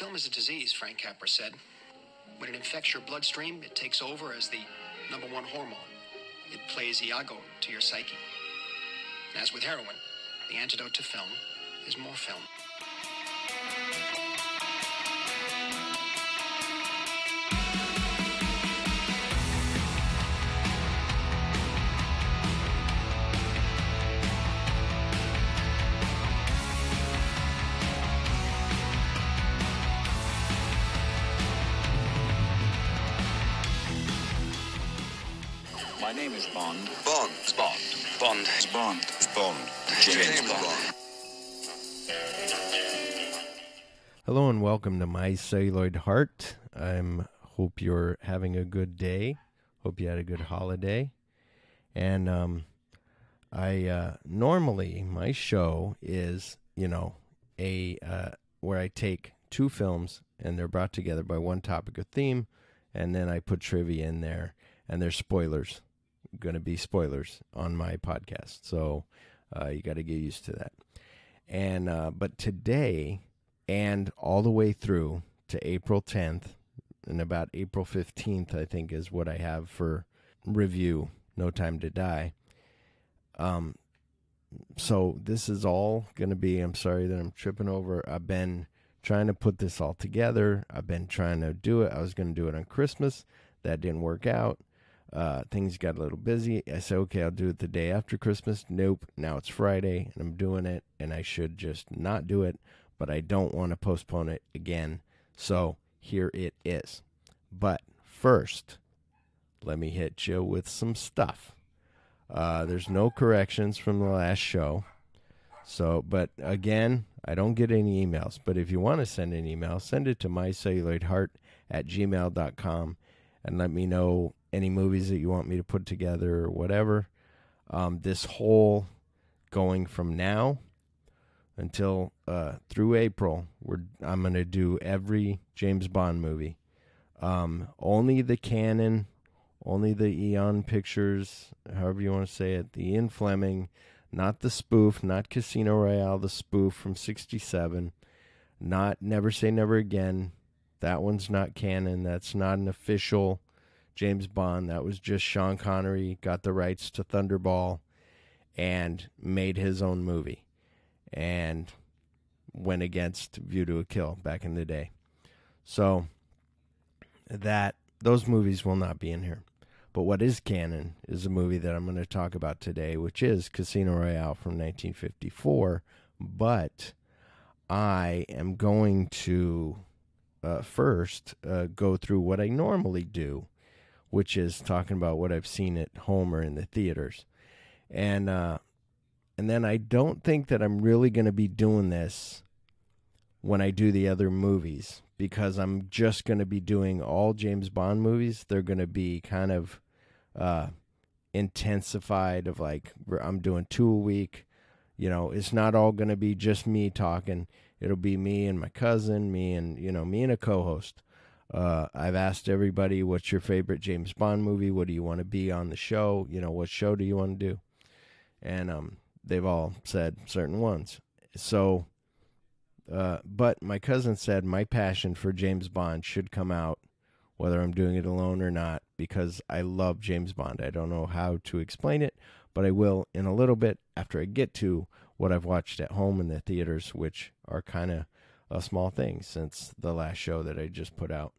Film is a disease, Frank Capra said. When it infects your bloodstream, it takes over as the number one hormone. It plays Iago to your psyche. As with heroin, the antidote to film is more film. My name is Bond. Bond. Bond. Bond. Bond. Bond. James Bond. Hello and welcome to My Celluloid Heart. Hope you're having a good day. Hope you had a good holiday. And normally my show is, where I take two films and they're brought together by one topic or theme, and then I put trivia in there, and there's spoilers. Going to be spoilers on my podcast, so you got to get used to that. And but today and all the way through to April 10th and about April 15th, I think, is what I have for review. No Time to Die. So this is all going to be. I'm sorry that I'm tripping over. I've been trying to put this all together. I've been trying to do it. I was going to do it on Christmas. That didn't work out. Things got a little busy. I said, okay, I'll do it the day after Christmas. Nope. Now it's Friday and I'm doing it, and I should just not do it, but I don't want to postpone it again. So here it is. But first, let me hit you with some stuff. There's no corrections from the last show. So, but again, I don't get any emails, but if you want to send an email, send it to mycelluloidheart@gmail.com and let me know any movies that you want me to put together or whatever. This whole going from now until through April, I'm going to do every James Bond movie. Only the canon, only the Eon Pictures, however you want to say it, the Ian Fleming, not the spoof, not Casino Royale, the spoof from 1967, not Never Say Never Again. That one's not canon. That's not an official James Bond. That was just Sean Connery got the rights to Thunderball and made his own movie and went against View to a Kill back in the day. So those movies will not be in here. But what is canon is a movie that I'm going to talk about today, which is Casino Royale from 1954. But I am going to first go through what I normally do, which is talking about what I've seen at home or in the theaters. And then I don't think that I'm really going to be doing this when I do the other movies, because I'm just going to be doing all James Bond movies. They're going to be kind of intensified of like, I'm doing 2 a week. It's not all going to be just me talking. It'll be me and my cousin, me and a co-host. I've asked everybody, what's your favorite James Bond movie? What do you want to be on the show? What show do you want to do? And they've all said certain ones. So, but my cousin said my passion for James Bond should come out whether I'm doing it alone or not, because I love James Bond. I don't know how to explain it, but I will in a little bit after I get to what I've watched at home in the theaters, which are kind of a small thing since the last show that I just put out,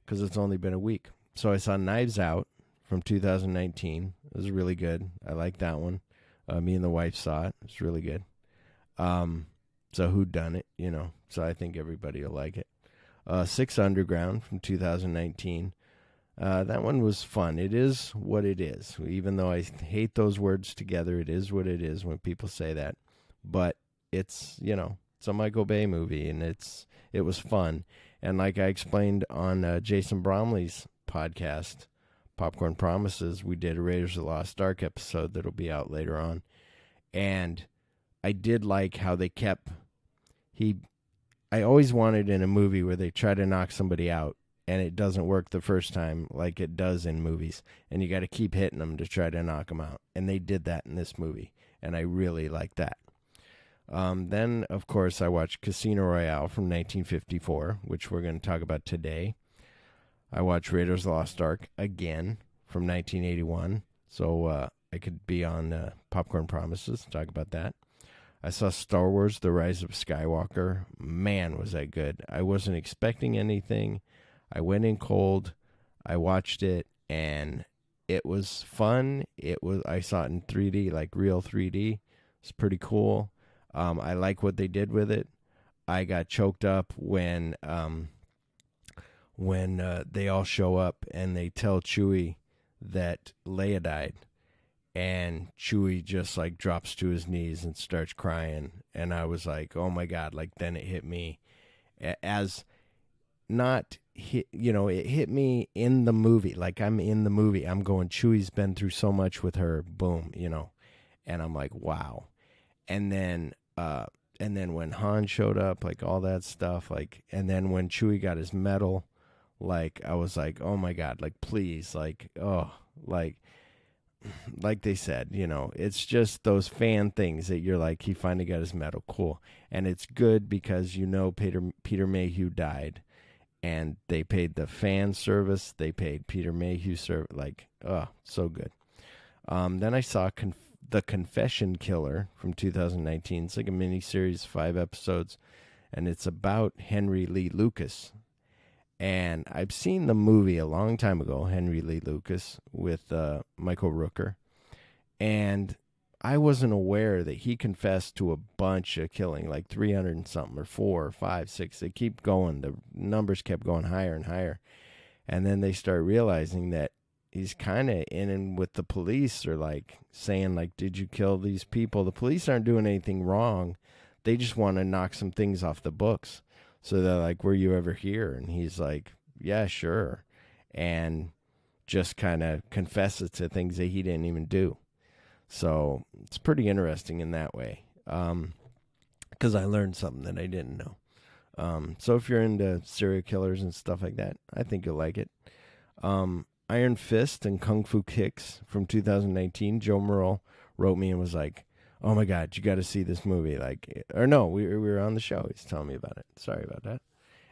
because it's only been a week. So I saw Knives Out from 2019. It was really good. I like that one. Me and the wife saw it. It's really good. So whodunit, so I think everybody will like it. Six Underground from 2019. That one was fun. It is what it is. Even though I hate those words together, it is what it is when people say that. But it's, it's a Michael Bay movie, and it was fun. And like I explained on Jason Bromley's podcast, Popcorn Promises, we did a Raiders of the Lost Ark episode that'll be out later on. And I did like how they kept... I always wanted in a movie where they try to knock somebody out, and it doesn't work the first time like it does in movies. And you got to keep hitting them to try to knock them out. And they did that in this movie, and I really like that. Then, of course, I watched Casino Royale from 1954, which we're going to talk about today. I watched Raiders of the Lost Ark again from 1981, so I could be on Popcorn Promises and talk about that. I saw Star Wars: The Rise of Skywalker. Man, was that good. I wasn't expecting anything. I went in cold. I watched it, and it was fun. I saw it in 3D, like real 3D. It's pretty cool. I like what they did with it. I got choked up when they all show up and they tell Chewie that Leia died, and Chewie just like drops to his knees and starts crying, and I was like, oh my God, like then it hit me as not hit, it hit me in the movie, like I'm in the movie, I'm going, Chewie's been through so much with her, boom, and I'm like, wow. And then when Han showed up, like all that stuff, like, and then when Chewie got his medal, like I was like, oh my God, like please, like, oh, like they said, it's just those fan things that you're like, he finally got his medal, cool. And it's good because Peter Mayhew died, and they paid the fan service, they paid Peter Mayhew service, like, oh, so good. Then I saw The Confession Killer from 2019. It's like a mini-series, 5 episodes, and it's about Henry Lee Lucas. And I've seen the movie a long time ago, Henry Lee Lucas, with Michael Rooker. And I wasn't aware that he confessed to a bunch of killing, like 300 and something, or 4 or 5, 6. They keep going. The numbers kept going higher and higher. And then they start realizing that he's kind of in with the police, or like saying, like, did you kill these people? The police aren't doing anything wrong. They just want to knock some things off the books. So they're like, were you ever here? And he's like, yeah, sure. And just kind of confesses to things that he didn't even do. So it's pretty interesting in that way. Because I learned something that I didn't know. So if you're into serial killers and stuff like that, I think you'll like it. Iron Fist and Kung Fu Kicks from 2019. Joe Merle wrote me and was like, oh my God, you got to see this movie. Like, or no, we were on the show. He's telling me about it. Sorry about that.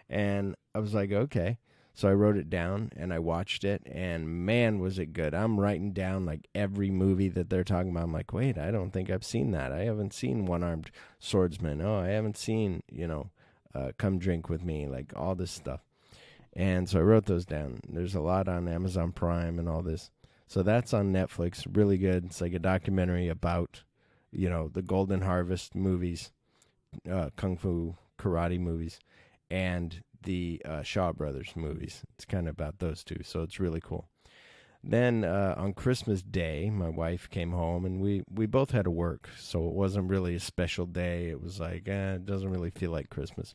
And I was like, okay. So I wrote it down and I watched it, and man, was it good. I'm writing down like every movie that they're talking about. I'm like, wait, I don't think I've seen that. I haven't seen One-Armed Swordsman. Oh, I haven't seen, Come Drink With Me, like all this stuff. And so I wrote those down. There's a lot on Amazon Prime and all this. So that's on Netflix. Really good. It's like a documentary about, the Golden Harvest movies, Kung Fu karate movies, and the Shaw Brothers movies. It's kind of about those two. So it's really cool. Then on Christmas Day, my wife came home, and we both had to work. So it wasn't really a special day. It was like, it doesn't really feel like Christmas.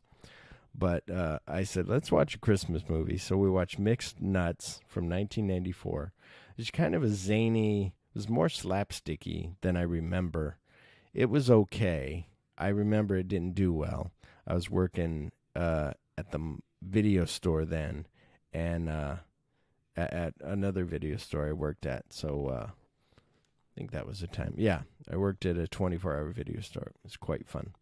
But I said, let's watch a Christmas movie. So we watched Mixed Nuts from 1994. It's kind of a zany, it was more slapsticky than I remember. It was okay. I remember it didn't do well. I was working at the video store then, and at another video store I worked at. So I think that was the time. Yeah, I worked at a 24-hour video store. It was quite fun.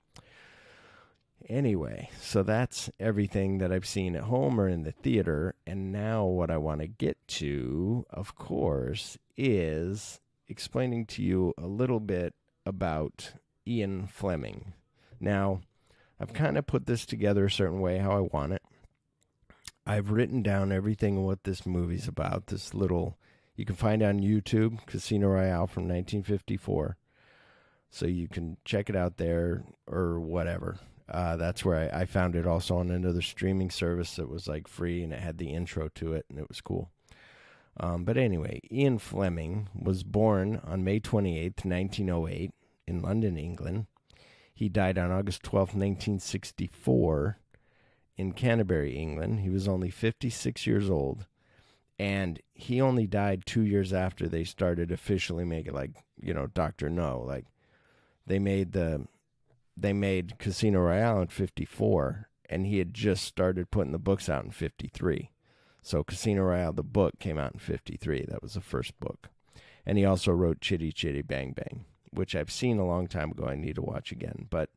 Anyway, so that's everything that I've seen at home or in the theater. And now what I want to get to, of course, is explaining to you a little bit about Ian Fleming. Now, I've kind of put this together a certain way how I want it. I've written down everything what this movie's about. This little, you can find on YouTube, Casino Royale from 1954. So you can check it out there or whatever. That's where I found it also on another streaming service that was like free, and it had the intro to it, and it was cool. But anyway, Ian Fleming was born on May 28th, 1908 in London, England. He died on August 12th, 1964 in Canterbury, England. He was only 56 years old, and he only died 2 years after they started officially making, like, Dr. No. Like, they made Casino Royale in 54, and he had just started putting the books out in 53. So Casino Royale, the book, came out in 53. That was the first book. And he also wrote Chitty Chitty Bang Bang, which I've seen a long time ago. I need to watch again. But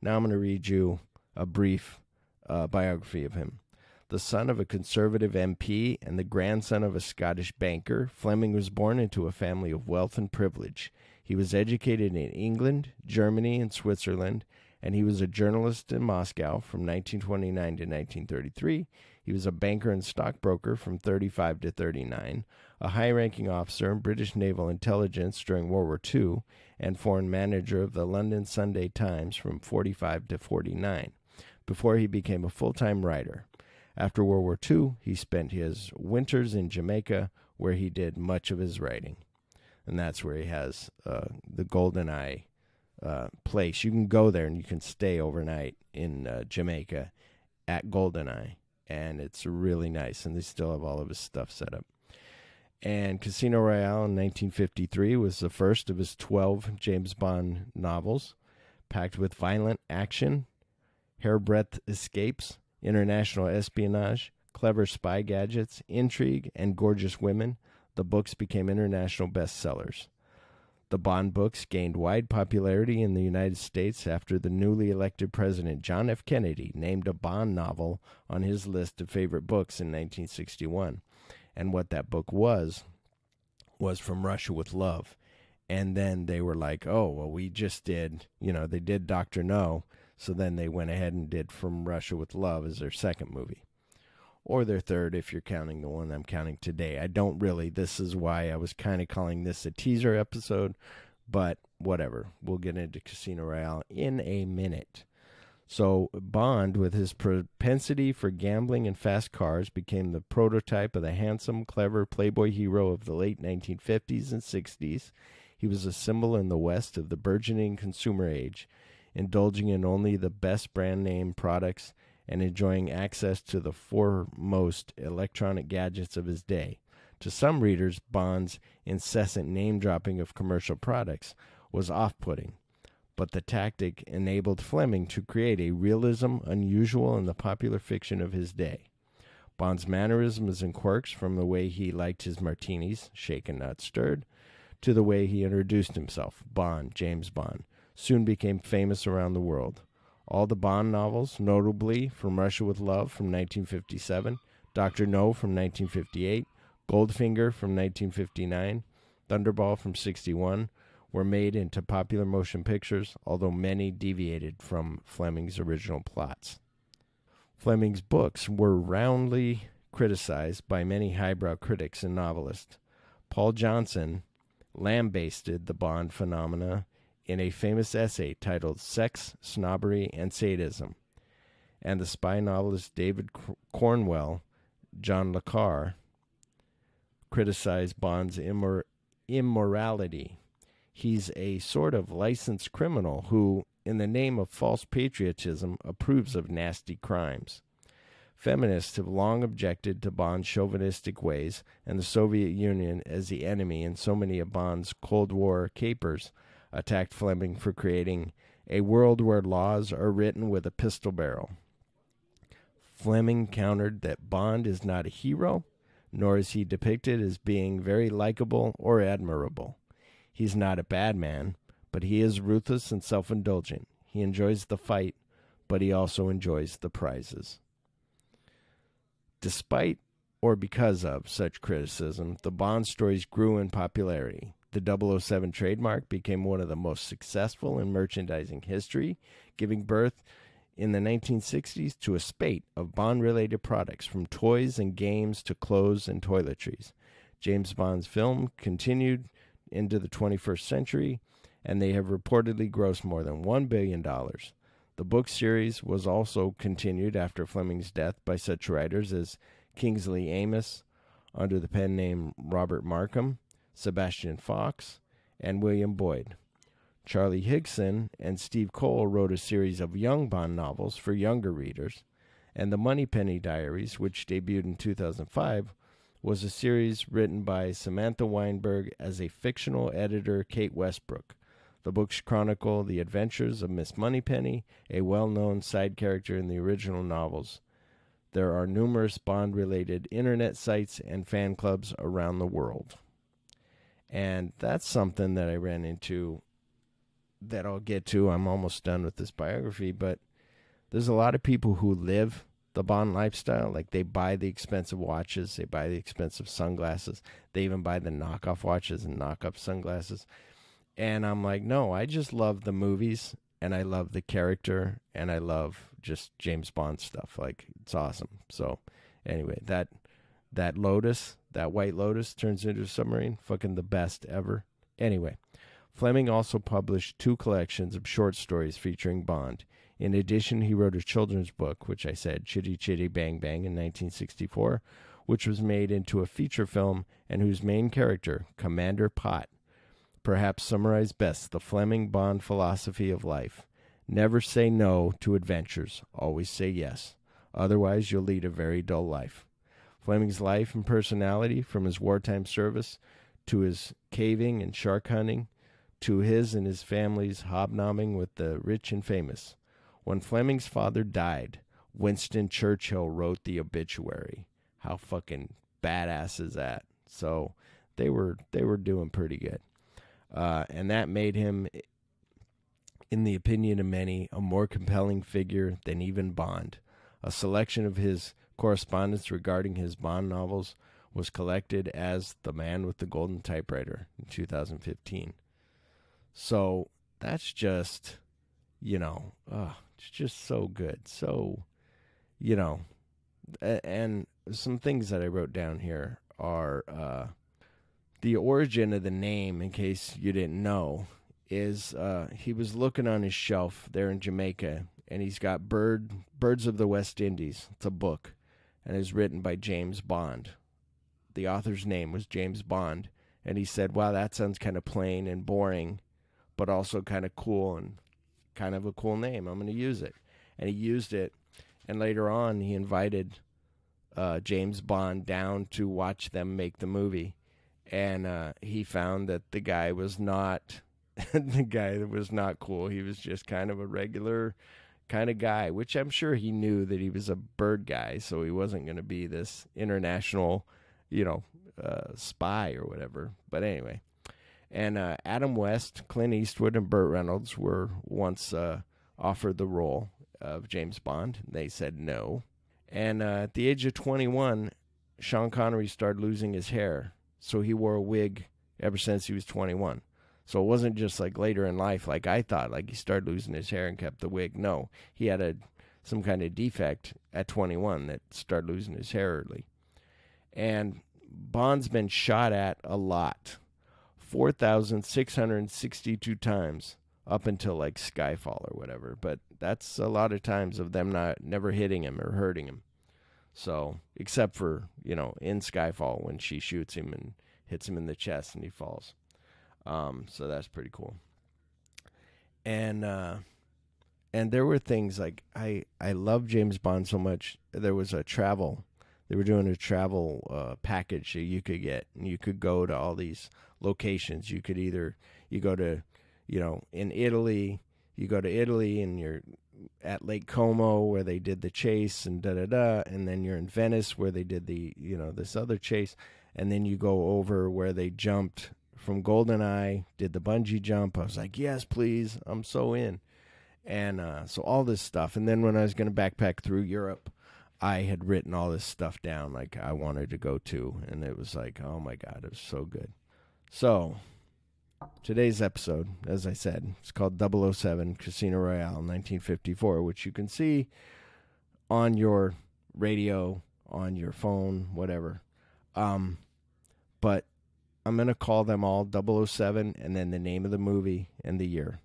Now I'm going to read you a brief biography of him. The son of a conservative MP and the grandson of a Scottish banker, Fleming was born into a family of wealth and privilege. He was educated in England, Germany, and Switzerland, and he was a journalist in Moscow from 1929 to 1933. He was a banker and stockbroker from 35 to 39, a high-ranking officer in British naval intelligence during World War II, and foreign manager of the London Sunday Times from 45 to 49, before he became a full-time writer. After World War II, he spent his winters in Jamaica, where he did much of his writing. And that's where he has the GoldenEye place. You can go there and you can stay overnight in Jamaica at GoldenEye. And it's really nice. And they still have all of his stuff set up. And Casino Royale in 1953 was the first of his 12 James Bond novels, packed with violent action, hairbreadth escapes, international espionage, clever spy gadgets, intrigue, and gorgeous women. The books became international bestsellers. The Bond books gained wide popularity in the United States after the newly elected President John F. Kennedy named a Bond novel on his list of favorite books in 1961. And what that book was From Russia with Love. And then they were like, oh, well, we just did, they did Dr. No. So then they went ahead and did From Russia with Love as their second movie. Or their third, if you're counting the one I'm counting today. I don't really. This is why I was kind of calling this a teaser episode. But whatever. We'll get into Casino Royale in a minute. So Bond, with his propensity for gambling and fast cars, became the prototype of the handsome, clever playboy hero of the late 1950s and 60s. He was a symbol in the West of the burgeoning consumer age, indulging in only the best brand name products and enjoying access to the foremost electronic gadgets of his day. To some readers, Bond's incessant name-dropping of commercial products was off-putting, but the tactic enabled Fleming to create a realism unusual in the popular fiction of his day. Bond's mannerisms and quirks, from the way he liked his martinis, shaken not stirred, to the way he introduced himself, Bond, James Bond, soon became famous around the world. All the Bond novels, notably From Russia with Love from 1957, Dr. No from 1958, Goldfinger from 1959, Thunderball from 61, were made into popular motion pictures, although many deviated from Fleming's original plots. Fleming's books were roundly criticized by many highbrow critics and novelists. Paul Johnson lambasted the Bond phenomena in a famous essay titled Sex, Snobbery, and Sadism, and the spy novelist David Cornwell, John le Carre, criticized Bond's immorality. He's a sort of licensed criminal who, in the name of false patriotism, approves of nasty crimes. Feminists have long objected to Bond's chauvinistic ways and the Soviet Union as the enemy in so many of Bond's Cold War capers, attacked Fleming for creating a world where laws are written with a pistol barrel. Fleming countered that Bond is not a hero, nor is he depicted as being very likable or admirable. He's not a bad man, but he is ruthless and self-indulgent. He enjoys the fight, but he also enjoys the prizes. Despite or because of such criticism, the Bond stories grew in popularity. The 007 trademark became one of the most successful in merchandising history, giving birth in the 1960s to a spate of Bond-related products, from toys and games to clothes and toiletries. James Bond's film continued into the 21st century, and they have reportedly grossed more than $1 billion. The book series was also continued after Fleming's death by such writers as Kingsley Amis, under the pen name Robert Markham, Sebastian Fox, and William Boyd. Charlie Higson and Steve Cole wrote a series of young Bond novels for younger readers, and The Moneypenny Diaries, which debuted in 2005, was a series written by Samantha Weinberg as a fictional editor, Kate Westbrook. The books chronicle the adventures of Miss Moneypenny, a well-known side character in the original novels. There are numerous Bond-related internet sites and fan clubs around the world. And that's something that I ran into that I'll get to. I'm almost done with this biography, but there's a lot of people who live the Bond lifestyle. Like, they buy the expensive watches, they buy the expensive sunglasses, they even buy the knockoff watches and knockoff sunglasses. And I'm like, no, I just love the movies, and I love the character, and I love just James Bond stuff. Like, it's awesome. So anyway, that Lotus, that White Lotus turns into a submarine, fucking the best ever. Anyway, Fleming also published 2 collections of short stories featuring Bond. In addition, he wrote a children's book, which I said, Chitty Chitty Bang Bang, in 1964, which was made into a feature film and whose main character, Commander Pott, perhaps summarized best the Fleming Bond philosophy of life. Never say no to adventures, always say yes. Otherwise, you'll lead a very dull life. Fleming's life and personality, from his wartime service to his caving and shark hunting, to his and his family's hobnobbing with the rich and famous. When Fleming's father died, Winston Churchill wrote the obituary. How fucking badass is that? So they were doing pretty good. And that made him, in the opinion of many, a more compelling figure than even Bond. A selection of his correspondence regarding his Bond novels was collected as The Man with the Golden Typewriter in 2015. So that's just, it's just so good. So, and some things that I wrote down here are the origin of the name, in case you didn't know, is he was looking on his shelf there in Jamaica, and he's got Birds of the West Indies. It's a book, and it's written by James Bond. The author's name was James Bond, and he said, wow, that sounds kind of plain and boring, but also kind of cool and kind of a cool name. I'm going to use it. And he used it, and later on he invited James Bond down to watch them make the movie. And he found that the guy was not cool. He was just kind of a regular kind of guy, which I'm sure he knew that he was a bird guy, so he wasn't going to be this international, spy or whatever. But anyway, and Adam West, Clint Eastwood, and Burt Reynolds were once offered the role of James Bond. They said no. And at the age of 21, Sean Connery started losing his hair. So he wore a wig ever since he was 21. So it wasn't just like later in life, like I thought, like he started losing his hair and kept the wig. No, he had some kind of defect at 21 that started losing his hair early. And Bond's been shot at a lot, 4,662 times up until like Skyfall or whatever. But that's a lot of times of them never hitting him or hurting him. So, except for, in Skyfall when she shoots him and hits him in the chest and he falls. So that's pretty cool. And there were things like, I love James Bond so much. There was they were doing a travel package that you could get, and you could go to all these locations. You could you go to, in Italy, and you're at Lake Como where they did the chase and and then you're in Venice where they did the, this other chase, and then you go over where they jumped from GoldenEye, did the bungee jump. I was like, yes, please, I'm so in. And so all this stuff. And then when I was going to backpack through Europe, I had written all this stuff down like I wanted to go to, and it was like, oh my God, it was so good. So today's episode, as I said, it's called 007 Casino Royale 1954, which you can see on your radio, on your phone, whatever. But I'm going to call them all 007 and then the name of the movie and the year.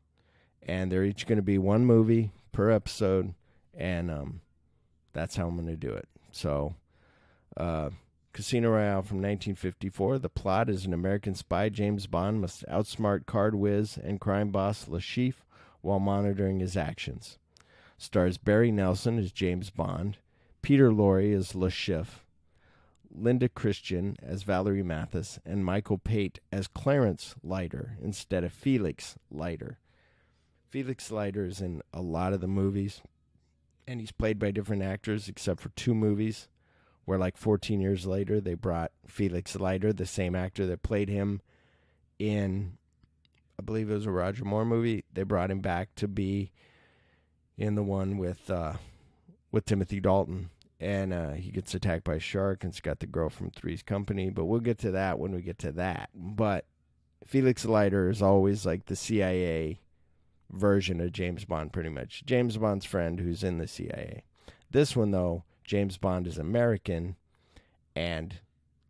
And they're each going to be one movie per episode, and that's how I'm going to do it. So, Casino Royale from 1954. The plot is an American spy, James Bond, must outsmart card whiz and crime boss Le Chiffre while monitoring his actions. Stars Barry Nelson as James Bond, Peter Lorre as Le Chiffre, Linda Christian as Valerie Mathis, and Michael Pate as Clarence Leiter instead of Felix Leiter. Felix Leiter is in a lot of the movies, and he's played by different actors except for 2 movies, where like 14 years later they brought Felix Leiter, the same actor that played him in I believe it was a Roger Moore movie. They brought him back to be in the one with Timothy Dalton. And he gets attacked by a shark, and it's got the girl from Three's Company. But we'll get to that when we get to that. But Felix Leiter is always like the CIA version of James Bond, pretty much. James Bond's friend who's in the CIA. This one, though, James Bond is American, and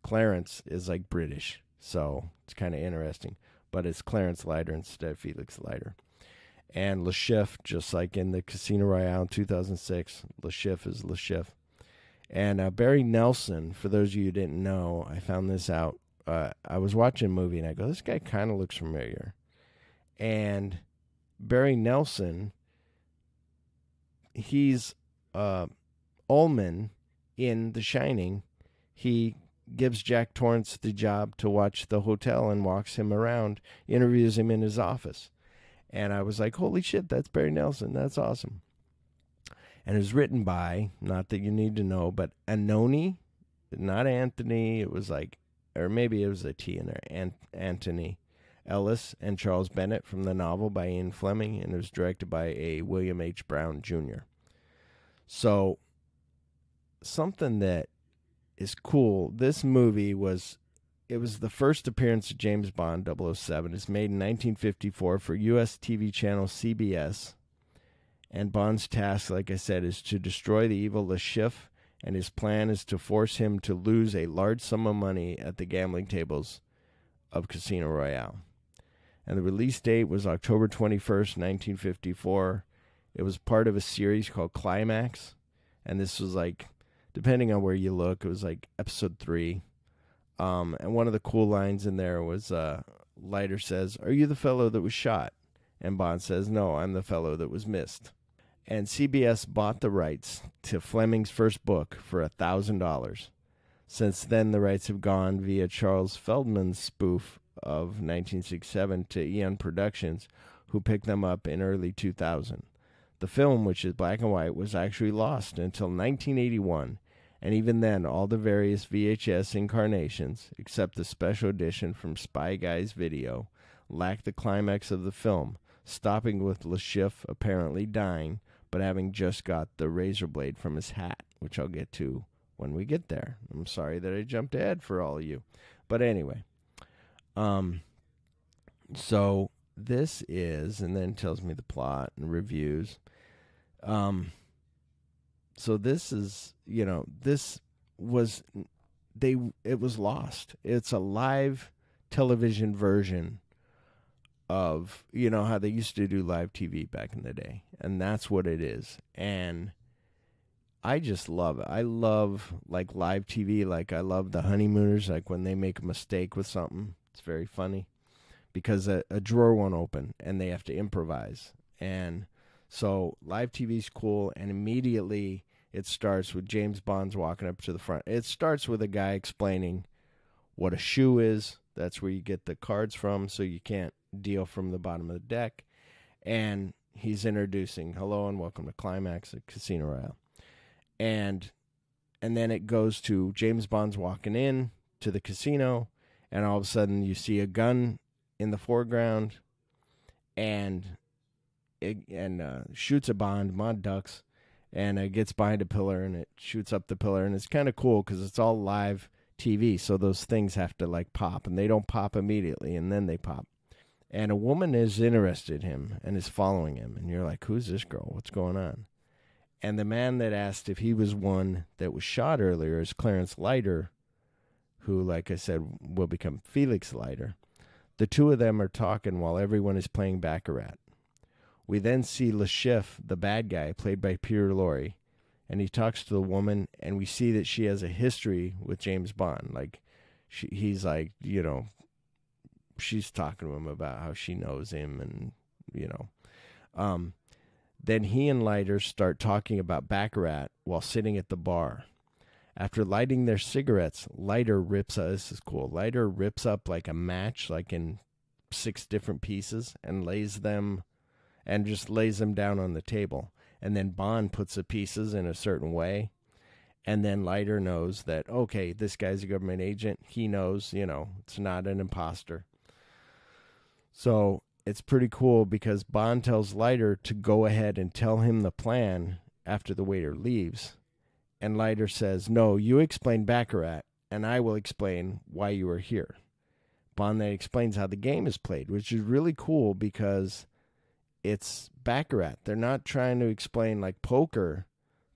Clarence is like British. So it's kind of interesting. But it's Clarence Leiter instead of Felix Leiter. And Le Chiffre, just like in the Casino Royale in 2006, Le Chiffre is Le Chiffre. And Barry Nelson, for those of you who didn't know, I found this out. I was watching a movie, and I go, this guy kind of looks familiar. And Barry Nelson, he's Ullman in The Shining. He gives Jack Torrance the job to watch the hotel and walks him around, interviews him in his office. And I was like, holy shit, that's Barry Nelson. That's awesome. And it was written by, not that you need to know, but Anoni, not Anthony. It was like, or maybe it was a T in there, Anthony Ellis and Charles Bennett from the novel by Ian Fleming. And it was directed by a William H. Brown Jr. So something that is cool, this movie was the first appearance of James Bond, 007. It's made in 1954 for U.S. TV channel CBS. And Bond's task, like I said, is to destroy the evil Le Chiffre, and his plan is to force him to lose a large sum of money at the gambling tables of Casino Royale. And the release date was October 21st, 1954. It was part of a series called Climax, and this was like, depending on where you look, it was like episode 3. And one of the cool lines in there was, Leiter says, "Are you the fellow that was shot?" And Bond says, "No, I'm the fellow that was missed." And CBS bought the rights to Fleming's first book for $1,000. Since then, the rights have gone via Charles Feldman's spoof of 1967 to Eon Productions, who picked them up in early 2000. The film, which is black and white, was actually lost until 1981. And even then, all the various VHS incarnations, except the special edition from Spy Guys Video, lacked the climax of the film, stopping with Le Chiffre apparently dying, but having just got the razor blade from his hat, which I'll get to when we get there. I'm sorry that I jumped ahead for all of you. But anyway, so this is, and then tells me the plot and reviews. So this is, it was lost. It's a live television version of, how they used to do live TV back in the day. And that's what it is. And I just love it. I love, like, live TV. Like, I love the Honeymooners, like, when they make a mistake with something. It's very funny. Because a drawer won't open, and they have to improvise. And so live TV's cool, and immediately it starts with James Bond's walking up to the front. It starts with a guy explaining what a shoe is. That's where you get the cards from, so you can't deal from the bottom of the deck. And he's introducing, hello and welcome to Climax at Casino Royale. And then it goes to James Bond's walking in to the casino, and all of a sudden you see a gun in the foreground, and shoots a Bond. Bond ducks, and it gets behind a pillar, and it shoots up the pillar, and it's kind of cool because it's all live TV, so those things have to, like, pop, and they don't pop immediately, and then they pop. And a woman is interested in him and is following him, and you're like, who's this girl? What's going on? And the man that asked if he was one that was shot earlier is Clarence Leiter, who, like I said, will become Felix Leiter. The two of them are talking while everyone is playing Baccarat. We then see Le Chiffre, the bad guy, played by Peter Lorre, and he talks to the woman, and we see that she has a history with James Bond. Like, he's like, she's talking to him about how she knows him, and, Then he and Leiter start talking about Baccarat while sitting at the bar. After lighting their cigarettes, Leiter rips up, this is cool, Leiter rips up like a match, like in 6 different pieces, and lays them down on the table. And then Bond puts the pieces in a certain way. And then Leiter knows that, okay, this guy's a government agent. He knows, it's not an imposter. So it's pretty cool because Bond tells Leiter to go ahead and tell him the plan after the waiter leaves. And Leiter says, no, you explain Baccarat, and I will explain why you are here. Bond then explains how the game is played, which is really cool because it's Baccarat. They're not trying to explain like poker.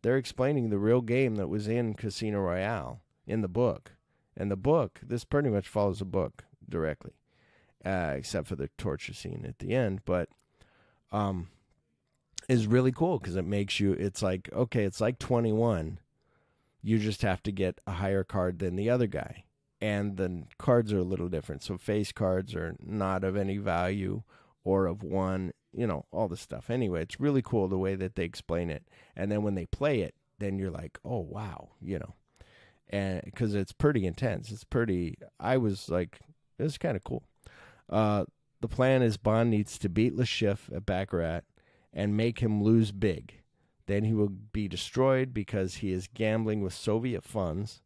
They're explaining the real game that was in Casino Royale in the book. And the book, this pretty much follows the book directly, except for the torture scene at the end. But is really cool because it makes you, it's like, okay, it's like 21. You just have to get a higher card than the other guy. And the cards are a little different. So face cards are not of any value or of one, you know, all this stuff. Anyway, it's really cool the way that they explain it. And then when they play it, then you're like, oh, wow, you know. And because it's pretty intense. It's pretty, I was like, it was kind of cool. The plan is Bond needs to beat Le Chiffre at Baccarat and make him lose big. Then he will be destroyed because he is gambling with Soviet funds.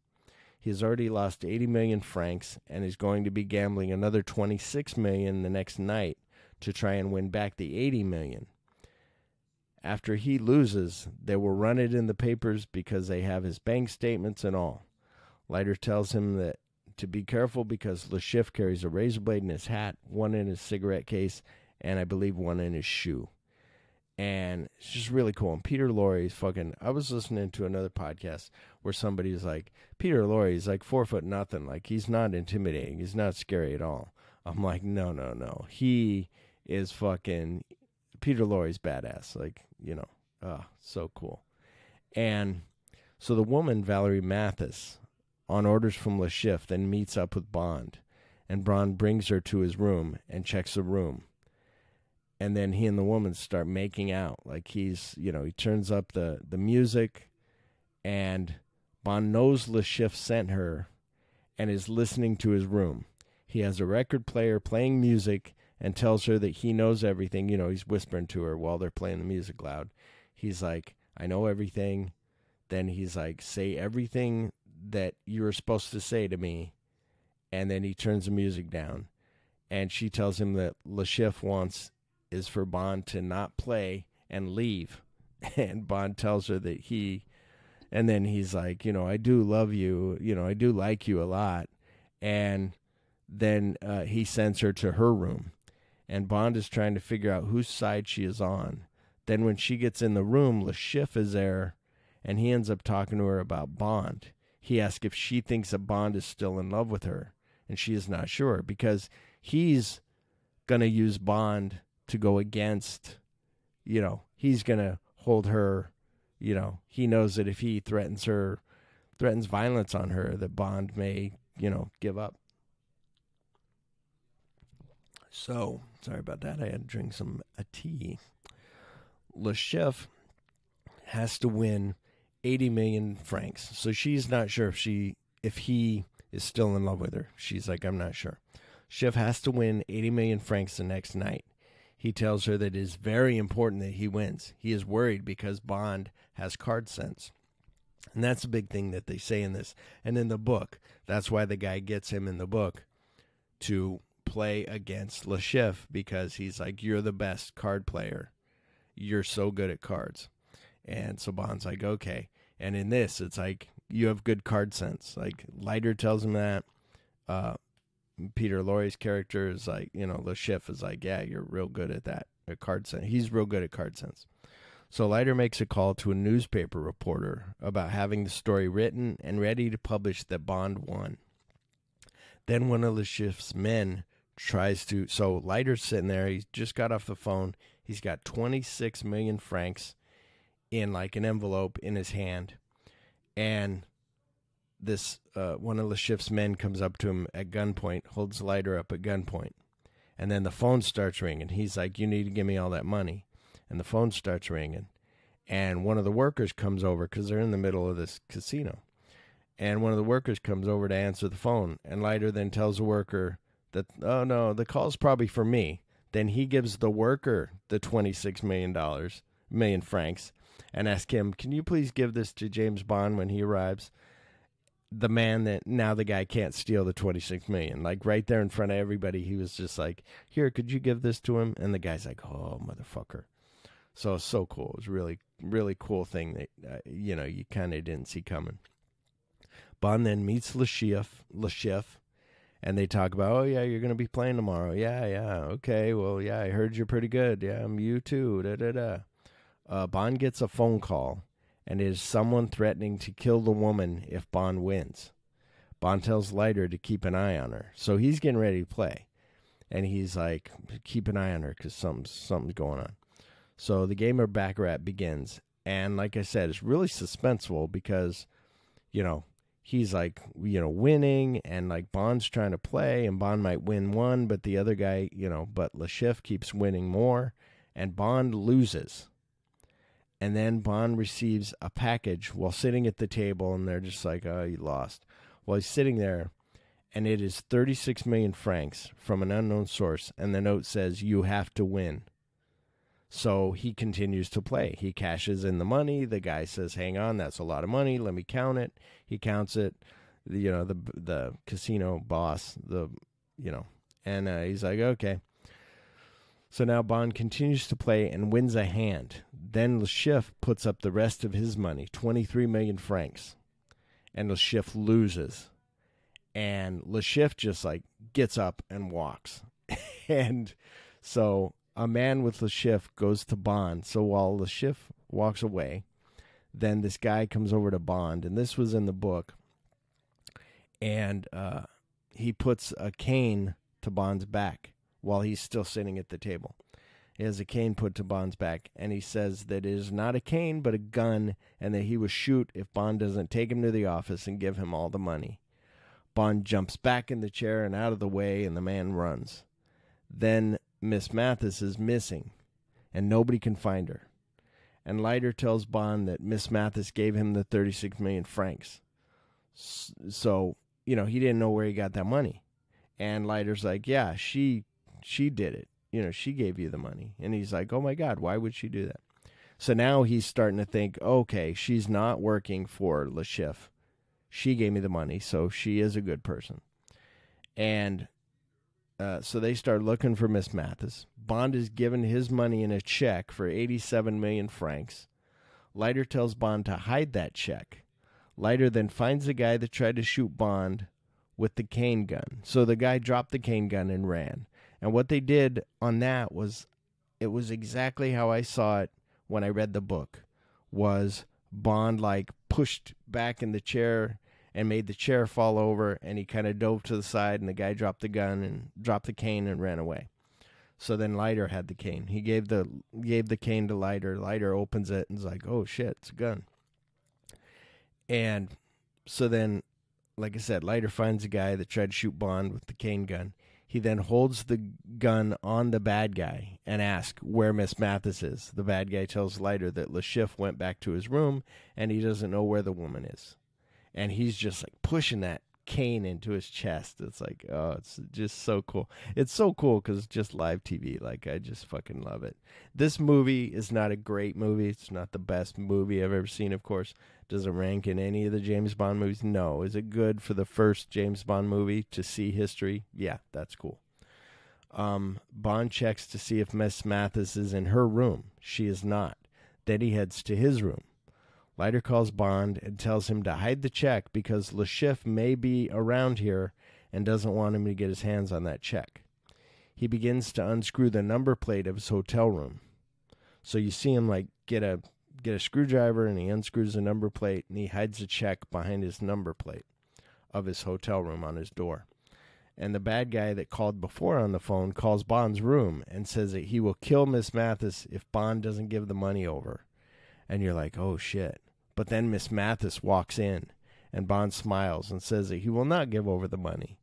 He has already lost 80 million francs and is going to be gambling another 26 million the next night to try and win back the 80 million. After he loses, they will run it in the papers because they have his bank statements and all. Leiter tells him that to be careful because Le Chiffre carries a razor blade in his hat, one in his cigarette case, and I believe one in his shoe. And it's just really cool. And Peter Lorre's fucking, I was listening to another podcast where somebody's like, Peter Lorre's like 4'0", like he's not intimidating. He's not scary at all. I'm like, no. He is fucking, Peter Lorre's badass. Like, you know, so cool. And so the woman, Valerie Mathis, on orders from Le Chiffre, then meets up with Bond. And Bond brings her to his room and checks the room. And then he and the woman start making out. Like he's, you know, he turns up the music, and Bond knows Le Chiffre sent her and is listening to his room. He has a record player playing music and tells her that he knows everything. You know, he's whispering to her while they're playing the music loud. He's like, I know everything. Then he's like, say everything that you were supposed to say to me. And then he turns the music down. And she tells him that Le Chiffre is for Bond to not play and leave. And Bond tells her that and then he's like, you know, I do love you, you know, I do like you a lot. And then he sends her to her room. And Bond is trying to figure out whose side she is on. Then when she gets in the room, Le Chiffre is there, and he ends up talking to her about Bond. He asks if she thinks that Bond is still in love with her, and she is not sure because he's going to use Bond to go against, you know, he's going to hold her, you know, he knows that if he threatens violence on her, that Bond may, you know, give up. So, sorry about that. I had to drink a tea. Le Chiffre has to win 80 million francs. So she's not sure if he is still in love with her. She's like, I'm not sure. Chiffre has to win 80 million francs the next night. He tells her that it is very important that he wins. He is worried because Bond has card sense. And that's a big thing that they say in this. And in the book, that's why the guy gets him in the book to play against Le Chiffre, because he's like, you're the best card player. You're so good at cards. And so Bond's like, okay. And in this, it's like, you have good card sense. Like, Leiter tells him that. Peter Lorre's character is like, you know, Le Chiffre is like, yeah, you're real good at that, at card sense. He's real good at card sense. So Leiter makes a call to a newspaper reporter about having the story written and ready to publish that Bond won. Then one of Le Chiffre's men tries to, so Leiter's sitting there, he's just got off the phone, he's got 26 million francs in like an envelope in his hand, and this one of Le Chiffre's men comes up to him at gunpoint, holds Leiter up at gunpoint, and then the phone starts ringing. He's like, you need to give me all that money. And the phone starts ringing, and one of the workers comes over because they're in the middle of this casino, and one of the workers comes over to answer the phone, and Leiter then tells the worker that, oh no, the call's probably for me. Then he gives the worker the $26 million francs, and asks him, can you please give this to James Bond when he arrives? the man that now the guy can't steal the $26 million. Like right there in front of everybody, he was just like, "Here, could you give this to him?" And the guy's like, "Oh, motherfucker." So it's so cool. It was really, really cool thing that, you kind of didn't see coming. Bond then meets Le Chiffre, and they talk about, "Oh, yeah, you're going to be playing tomorrow." Yeah, okay, well, yeah, I heard you're pretty good. Yeah, you too, da-da-da. Bond gets a phone call, and it is someone threatening to kill the woman if Bond wins. Bond tells Leiter to keep an eye on her. So he's getting ready to play, and he's like, keep an eye on her because something's going on. So the game of Baccarat begins, and like I said, it's really suspenseful because, he's like, winning, and like Bond's trying to play, and Bond might win one, but the other guy, but Le Chiffre keeps winning more, and Bond loses. And then Bond receives a package while sitting at the table, and they're just like, "Oh, you lost." Well, he's sitting there, and it is 36 million francs from an unknown source, and the note says, "You have to win." So he continues to play. He cashes in the money. The guy says, "Hang on, that's a lot of money. Let me count it." He counts it. The casino boss, and he's like, "Okay." So now Bond continues to play and wins a hand. Then Le Chiffre puts up the rest of his money, 23 million francs. And Le Chiffre loses. And Le Chiffre just like gets up and walks. And so a man with Le Chiffre goes to Bond. So while Le Chiffre walks away, then this guy comes over to Bond. And this was in the book. And he puts a cane to Bond's back while he's still sitting at the table. He has a cane put to Bond's back, and he says that it is not a cane but a gun, and that he will shoot if Bond doesn't take him to the office and give him all the money. Bond jumps back in the chair and out of the way, and the man runs. Then Miss Mathis is missing, and nobody can find her. And Leiter tells Bond that Miss Mathis gave him the 36 million francs. So, he didn't know where he got that money. And Leiter's like, "Yeah, she did it. She gave you the money." And he's like, "Oh my God, why would she do that?" So now he's starting to think, okay, she's not working for Le Chiffre. She gave me the money, so she is a good person. And so they start looking for Miss Mathis. Bond is given his money in a check for 87 million francs. Leiter tells Bond to hide that check. Leiter then finds the guy that tried to shoot Bond with the cane gun. So the guy dropped the cane gun and ran. And what they did on that was, it was exactly how I saw it when I read the book, was Bond like pushed back in the chair and made the chair fall over, and he kind of dove to the side, and the guy dropped the gun and dropped the cane and ran away. So then Leiter had the cane. He gave the cane to Leiter. Leiter opens it and is like, "Oh shit, it's a gun." And so then, like I said, Leiter finds a guy that tried to shoot Bond with the cane gun. He then holds the gun on the bad guy and asks where Miss Mathis is. The bad guy tells Leiter that Le Chiffre went back to his room and he doesn't know where the woman is. And he's just like pushing that cane into his chest. It's like, oh, it's just so cool. It's so cool because it's just live TV. Like, I just fucking love it. This movie is not a great movie. It's not the best movie I've ever seen, of course. Does it rank in any of the James Bond movies? No. Is it good for the first James Bond movie to see history? Yeah, that's cool. Bond checks to see if Miss Mathis is in her room. She is not. Then he heads to his room. Leiter calls Bond and tells him to hide the check because Le Chiffre may be around here and doesn't want him to get his hands on that check. He begins to unscrew the number plate of his hotel room. So you see him like get a screwdriver, and he unscrews the number plate, and he hides a check behind his number plate of his hotel room on his door. And the bad guy that called before on the phone calls Bond's room and says that he will kill Miss Mathis if Bond doesn't give the money over. And you're like, oh shit. But then Miss Mathis walks in, and Bond smiles and says that he will not give over the money.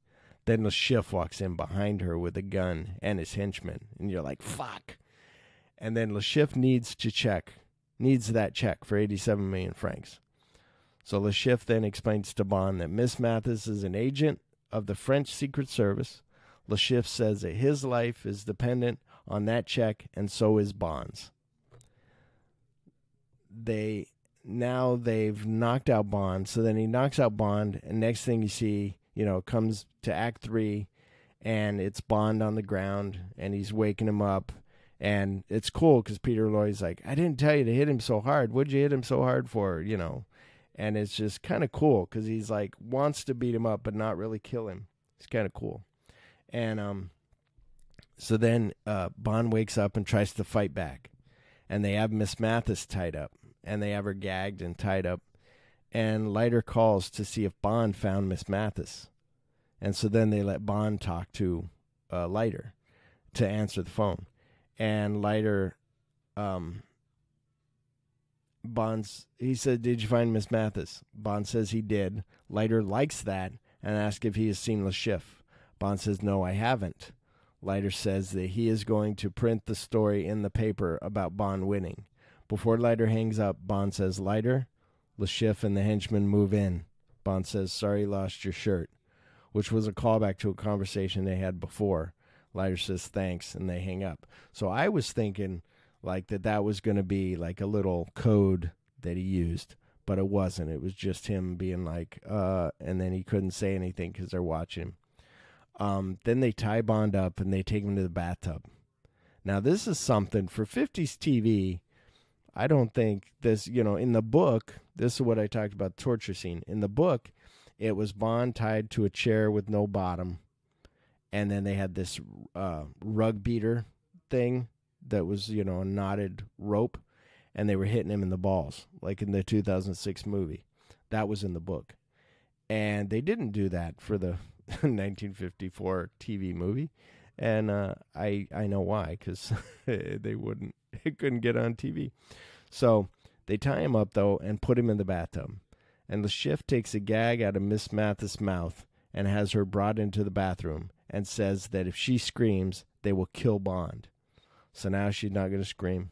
Then Le Chiffre walks in behind her with a gun and his henchmen, and you're like, fuck. And then Le Chiffre needs that check for 87 million francs. So Le Chiffre then explains to Bond that Miss Mathis is an agent of the French Secret Service. Le Chiffre says that his life is dependent on that check, and so is Bond's. now they've knocked out Bond. So then he knocks out Bond, and next thing you see, comes to Act 3, and it's Bond on the ground, and he's waking him up. And it's cool because Peter Lorre's like, I didn't tell you to hit him so hard. What'd you hit him so hard for, And it's just kind of cool because he's like, wants to beat him up, but not really kill him. It's kind of cool. And so then Bond wakes up and tries to fight back. And they have Miss Mathis tied up. And they have her gagged and tied up. And Leiter calls to see if Bond found Miss Mathis. And so then they let Bond talk to Leiter to answer the phone. And Leiter, he said, did you find Miss Mathis? Bond says he did. Leiter likes that and asks if he has seen Le Chiffre. Bond says, no, I haven't. Leiter says that he is going to print the story in the paper about Bond winning. Before Leiter hangs up, Bond says, Leiter, Le Chiffre and the henchmen move in. Bond says, sorry you lost your shirt, which was a callback to a conversation they had before. Leiter says, thanks, and they hang up. So I was thinking like that was going to be like a little code that he used, but it wasn't. It was just him being like, and then he couldn't say anything because they're watching him. Then they tie Bond up and they take him to the bathtub. Now, this is something for 50s TV. I don't think this, in the book, this is what I talked about, the torture scene. In the book, it was Bond tied to a chair with no bottom. And then they had this rug beater thing that was, a knotted rope. And they were hitting him in the balls, like in the 2006 movie. That was in the book. And they didn't do that for the 1954 TV movie. And I know why, because it couldn't get on TV. So they tie him up, though, and put him in the bathtub. And Le Chiffre takes a gag out of Miss Mathis' mouth and has her brought into the bathroom and says that if she screams, they will kill Bond. So now she's not going to scream.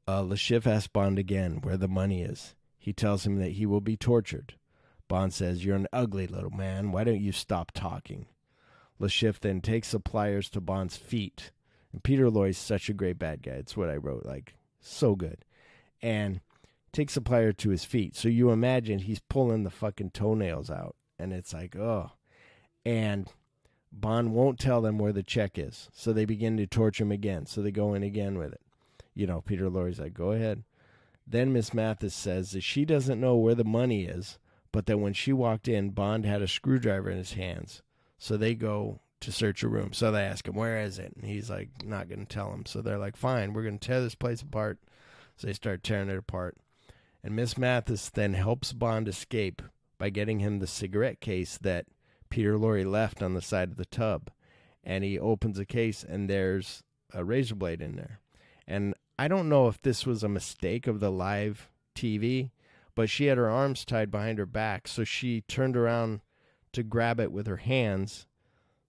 Le Chiffre asks Bond again where the money is. He tells him that he will be tortured. Bond says, you're an ugly little man. Why don't you stop talking? Le Chiffre then takes the pliers to Bond's feet. And Peter Lorre's such a great bad guy. It's what I wrote. Like, so good. And takes the plier to his feet. So you imagine he's pulling the fucking toenails out. And it's like, oh. And Bond won't tell them where the check is. So they begin to torture him again. So they go in again with it. Peter Lorre's like, go ahead. Then Miss Mathis says that she doesn't know where the money is, but that when she walked in, Bond had a screwdriver in his hands. So they go to search a room. So they ask him, where is it? And he's like, not going to tell them. So they're like, fine, we're going to tear this place apart. So they start tearing it apart. And Miss Mathis then helps Bond escape by getting him the cigarette case that Peter Lorre left on the side of the tub. And he opens the case, and there's a razor blade in there. And I don't know if this was a mistake of the live TV, but she had her arms tied behind her back, so she turned around to grab it with her hands,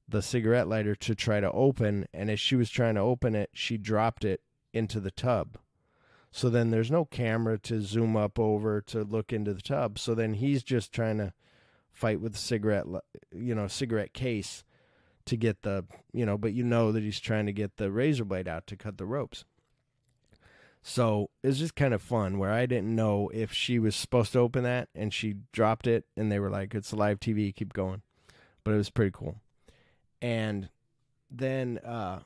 the cigarette lighter, to try to open, and as she was trying to open it, she dropped it into the tub. So then there's no camera to zoom up over to look into the tub, so then he's just trying to fight with the cigarette case to get the, but that he's trying to get the razor blade out to cut the ropes. So it's just kind of fun where I didn't know if she was supposed to open that and she dropped it and they were like, it's live TV, keep going. But it was pretty cool. And then the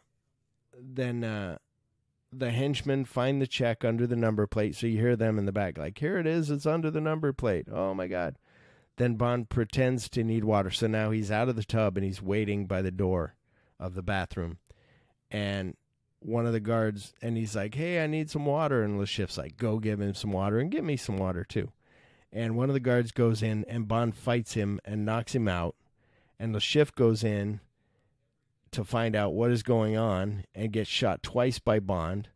henchmen find the check under the number plate. So you hear them in the back like, here it is, it's under the number plate. Oh my God. Then Bond pretends to need water. So now he's out of the tub and he's waiting by the door of the bathroom. And one of the guards, and he's like, hey, I need some water. And Le Chiffre's like, go give him some water and give me some water too. And one of the guards goes in and Bond fights him and knocks him out. And Le Chiffre goes in to find out what is going on and gets shot twice by Bond.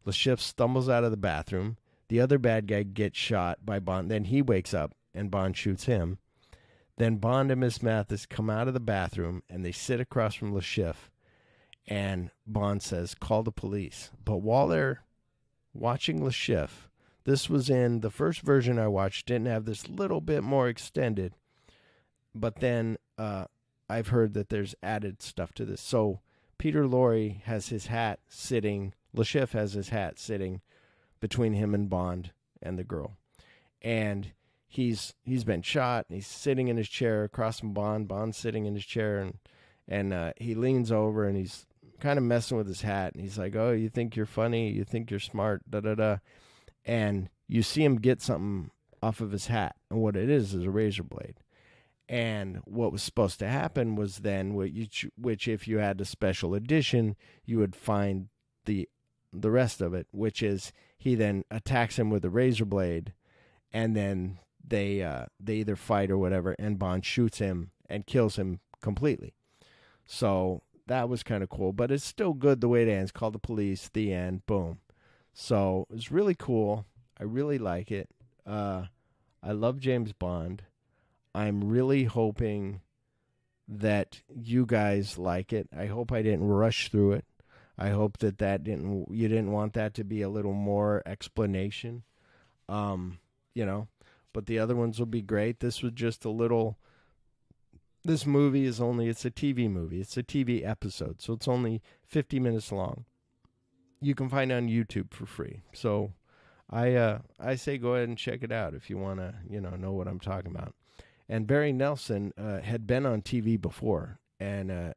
Le Chiffre stumbles out of the bathroom. The other bad guy gets shot by Bond. Then he wakes up and Bond shoots him. Then Bond and Miss Mathis come out of the bathroom and they sit across from Le Chiffre. And Bond says, call the police. But while they're watching Le Chiffre, this was in the first version I watched, didn't have this little bit more extended. But then I've heard that there's added stuff to this. So Peter Lorre has his hat sitting, Le Chiffre has his hat sitting between him and Bond and the girl. And he's been shot, and he's sitting in his chair across from Bond. Bond's sitting in his chair, and he leans over, and he's kind of messing with his hat. And he's like, oh, you think you're funny? You think you're smart? Da-da-da. And you see him get something off of his hat. And what it is a razor blade. And what was supposed to happen was then, which if you had a special edition, you would find the rest of it, which is he then attacks him with a razor blade, and then they either fight or whatever, and Bond shoots him and kills him completely. So that was kind of cool, but it's still good the way it ends. Call the police, the end, boom. So it's really cool. I really like it. I love James Bond. I'm really hoping that you guys like it. I hope I didn't rush through it. I hope that you didn't want that to be a little more explanation. But the other ones will be great. This was just a little. This movie it's a TV movie. It's a TV episode, so it's only 50 minutes long. You can find it on YouTube for free. So I say go ahead and check it out if you want to, know what I'm talking about. And Barry Nelson had been on TV before, and,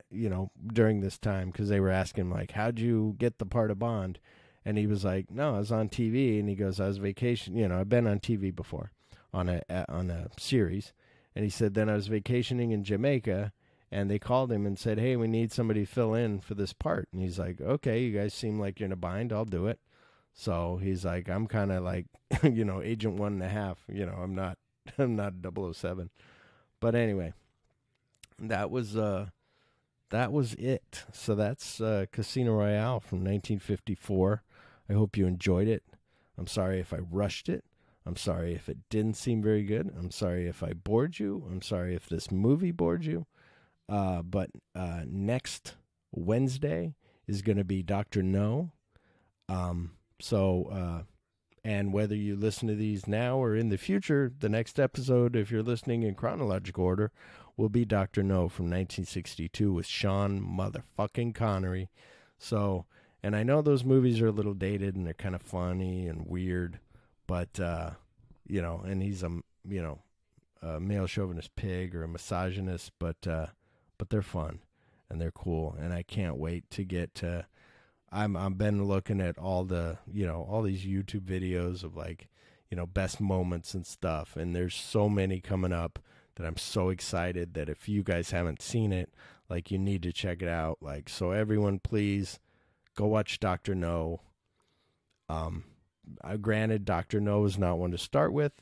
during this time, because they were asking, like, how'd you get the part of Bond? And he was like, no, I was on TV. And he goes, I was vacation. I've been on TV before on a series. And he said, then I was vacationing in Jamaica, and they called him and said, hey, we need somebody to fill in for this part. And he's like, okay, you guys seem like you're in a bind. I'll do it. So he's like, I'm kind of like, Agent 1.5. I'm not 007. But anyway, that was it. So that's Casino Royale from 1954. I hope you enjoyed it. I'm sorry if I rushed it. I'm sorry if it didn't seem very good. I'm sorry if I bored you. I'm sorry if this movie bored you. But next Wednesday is going to be Dr. No. And whether you listen to these now or in the future, the next episode, if you're listening in chronological order, will be Dr. No from 1962 with Sean motherfucking Connery. So, and I know those movies are a little dated and they're kind of funny and weird, but, and he's a male chauvinist pig or a misogynist, but they're fun and they're cool. And I can't wait to get to... I've been looking at all the, all these YouTube videos of best moments and stuff. And there's so many coming up that I'm so excited that if you guys haven't seen it, you need to check it out. So everyone, please go watch Dr. No. Granted, Dr. No is not one to start with.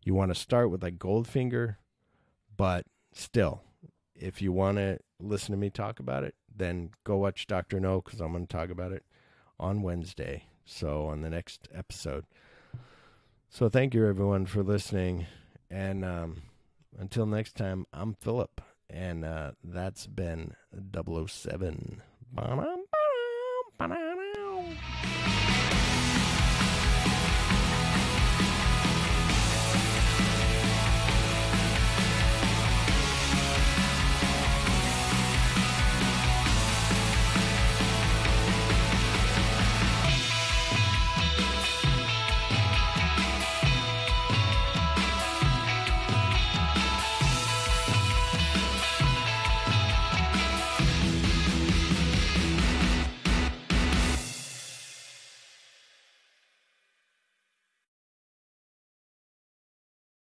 You want to start with Goldfinger, but still, if you want to listen to me talk about it, then go watch Dr. No, because I'm going to talk about it on Wednesday, so on the next episode. So thank you, everyone, for listening, and until next time, I'm Phillip, and that's been 007. Ba-dum, ba-dum, ba-dum.